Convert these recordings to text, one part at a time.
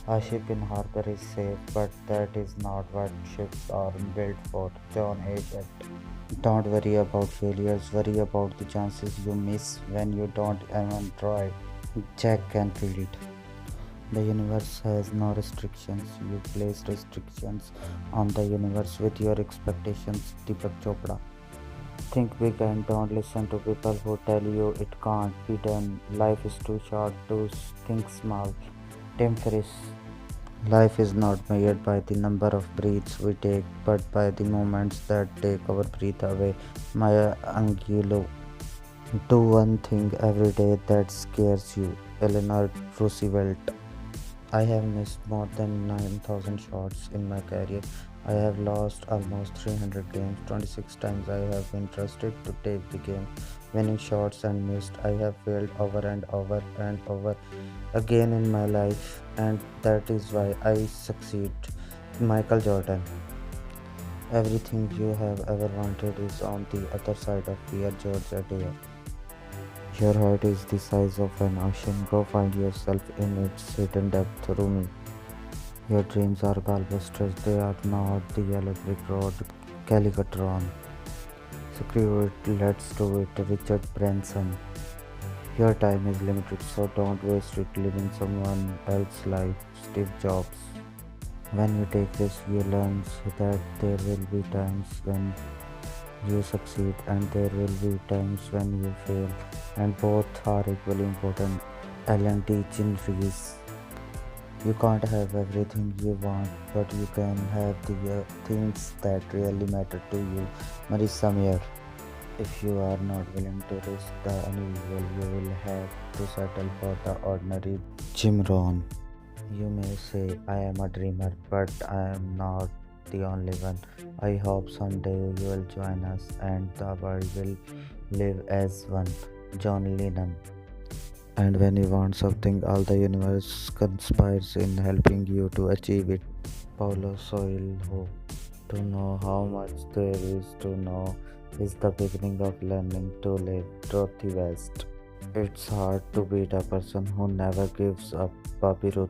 A ship in harbor is safe, but that is not what ships are built for. John H. Don't worry about failures, worry about the chances you miss when you don't even try. Jack Canfield. The universe has no restrictions. You place restrictions on the universe with your expectations. Deepak Chopra. Think big and don't listen to people who tell you it can't be done. Life is too short to think small. Tim Ferriss. Life is not measured by the number of breaths we take, but by the moments that take our breath away. Maya Angelou. Do one thing every day that scares you. Eleanor Roosevelt. I have missed more than 9,000 shots in my career. I have lost almost 300 games. 26 times I have been trusted to take the game. Winning shots and missed. I have failed over and over and over again in my life, and that is why I succeed. Michael Jordan. Everything you have ever wanted is on the other side of fear, George Adair. Your heart is the size of an ocean. Go find yourself in its hidden depth, Rumi. Your dreams are gallbusters, they are not the yellow brick road, Calicotron. Screw it, let's do it, Richard Branson. Your time is limited, so don't waste it living someone else's life, Steve Jobs. When you take risks, you learn that there will be times when you succeed and there will be times when you fail, and both are equally important. Ellen DeGeneres. You can't have everything you want, but you can have the things that really matter to you. Marissa Mayer. If you are not willing to risk the unusual, you will have to settle for the ordinary. Jim Rohn. You may say I am a dreamer, but I am not the only one. I hope someday you will join us and the world will live as one. John Lennon. And when you want something, all the universe conspires in helping you to achieve it. Paulo Coelho. To know how much there is to know is the beginning of learning to live. Dorothy West. It's hard to beat a person who never gives up. Bobby Ruth.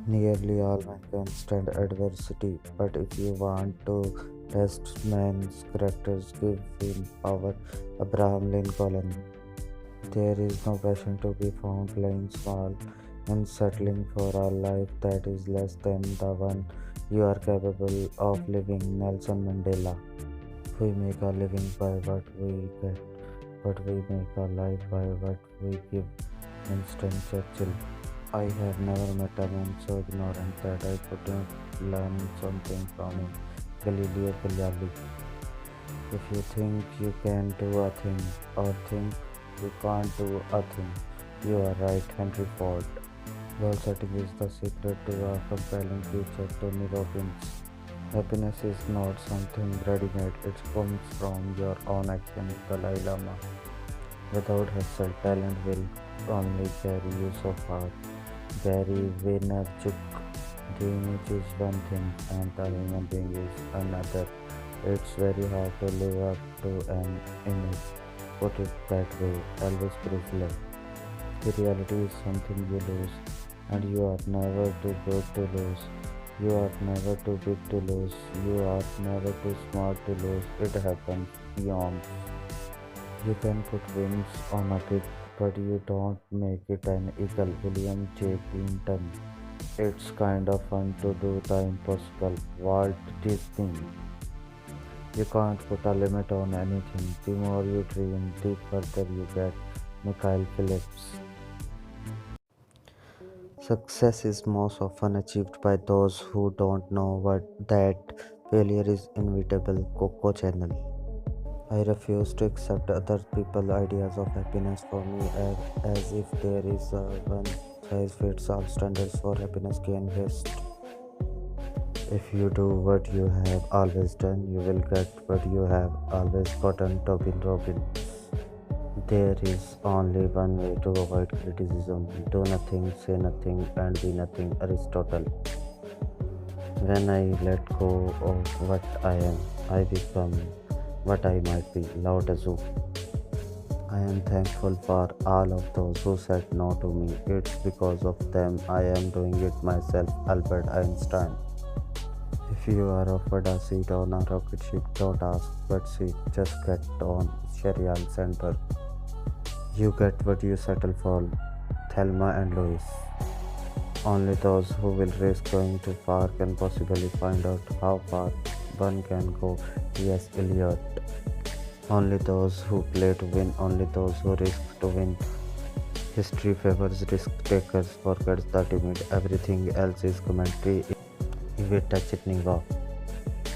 Nearly all men can stand adversity, but if you want to test man's characters, give him power. Abraham Lincoln. There is no passion to be found playing small and settling for a life that is less than the one you are capable of living. Nelson Mandela. We make a living by what we get, but we make a life by what we give. Winston Churchill. I have never met a man so ignorant that I couldn't learn something from him. Galileo Galilei. If you think you can do a thing or think you can't do a thing, you are right. Henry Ford. Goal setting is the secret to a compelling future. Tony Robbins. Happiness is not something ready-made, it comes from your own actions. Dalai Lama. Without hustle, talent will only carry you so far. Gary Vaynerchuk. The image is one thing and the human being is another. It's very hard to live up to an image. Put it that way. Elvis Presley. The reality is something you lose, and you are never too good to lose. You are never too big to lose. You are never too smart to lose. It happens beyond. You can put wings on a kite, but you don't make it an eagle. William J. Clinton. It's kind of fun to do the impossible. Walt Disney. You can't put a limit on anything. The more you dream, the further you get. Mikhail Phillips. Success is most often achieved by those who don't know what that failure is inevitable. Coco Channel. I refuse to accept other people's ideas of happiness for me as if there is a one size fits all standards for happiness can best. If you do what you have always done, you will get what you have always gotten. Tobin Robin. There is only one way to avoid criticism. Do nothing, say nothing, and be nothing. Aristotle. When I let go of what I am, I become what I might be. Lao Tzu. I am thankful for all of those who said no to me. It's because of them I am doing it myself. Albert Einstein. If you are offered a seat on a rocket ship, don't ask what seat, just get on. Sheryl Sandberg. You get what you settle for. Thelma and Louise. Only those who will risk going too far can possibly find out how far one can go. T.S. Eliot. Only those who play to win, only those who risk to win. History favors risk takers, forgets the timid. Everything else is commentary. Iveta Chitneva.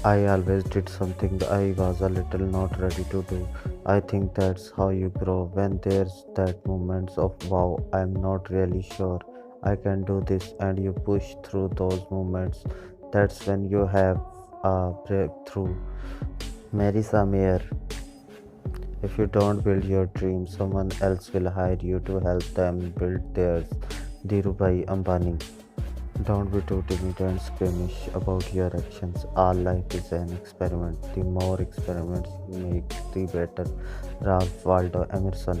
I always did something I was a little not ready to do. I think that's how you grow. When there's that moments of wow, I'm not really sure I can do this, and you push through those moments. That's when you have a breakthrough. Marisa Mayer. If you don't build your dream, someone else will hire you to help them build theirs. Dhirubhai Ambani. Don't be too timid and squeamish about your actions. All life is an experiment. The more experiments you make, the better. Ralph Waldo Emerson.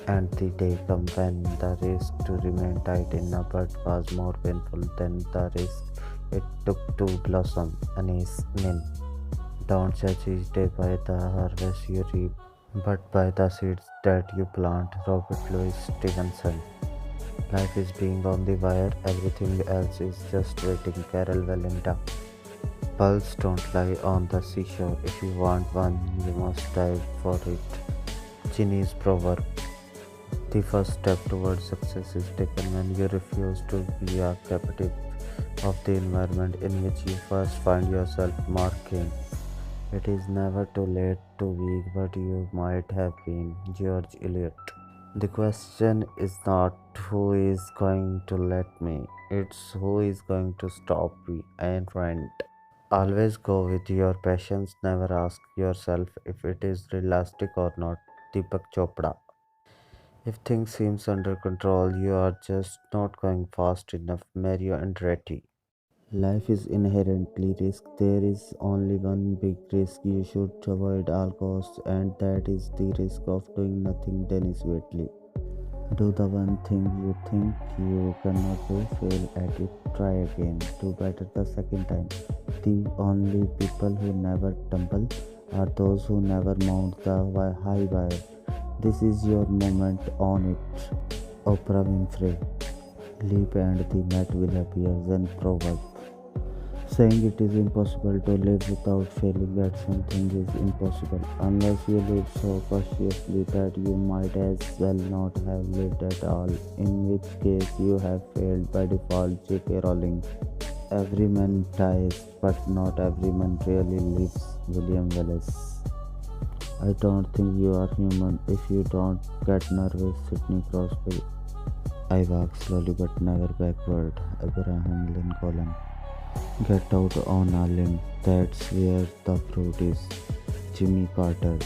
And the day come when the risk to remain tied in a bud was more painful than the risk it took to blossom. Anise Nin. Don't judge each day by the harvest you reap, but by the seeds that you plant. Robert Louis Stevenson. Life is being on the wire, everything else is just waiting. Carol Valentina. Pearls don't lie on the seashore. If you want one, you must dive for it. Chinese proverb. The first step towards success is taken when you refuse to be a captive of the environment in which you first find yourself. Mark Cain. It is never too late to be what you might have been. George Eliot. The question is not who is going to let me, it's who is going to stop me. Ayn Rand. Always go with your passions, never ask yourself if it is realistic or not. Deepak Chopra. If things seems under control, you are just not going fast enough. Mario Andretti. Life is inherently risk. There is only one big risk you should avoid all costs, and that is the risk of doing nothing. Dennis Whitley. Do the one thing you think you cannot do, fail at it, try again, do better the second time. The only people who never tumble are those who never mount the high wire. This is your moment on it. Oprah Winfrey. Leap and the mat will appear. Zen proverb. Saying it is impossible to live without failing at something is impossible unless you live so cautiously that you might as well not have lived at all, in which case you have failed by default. J.K. Rowling. Every man dies, but not every man really lives. William Wallace. I don't think you are human if you don't get nervous. Sidney Crosby. I walk slowly but never backward. Abraham Lincoln. Get out on a limb, that's where the fruit is. Jimmy Carter.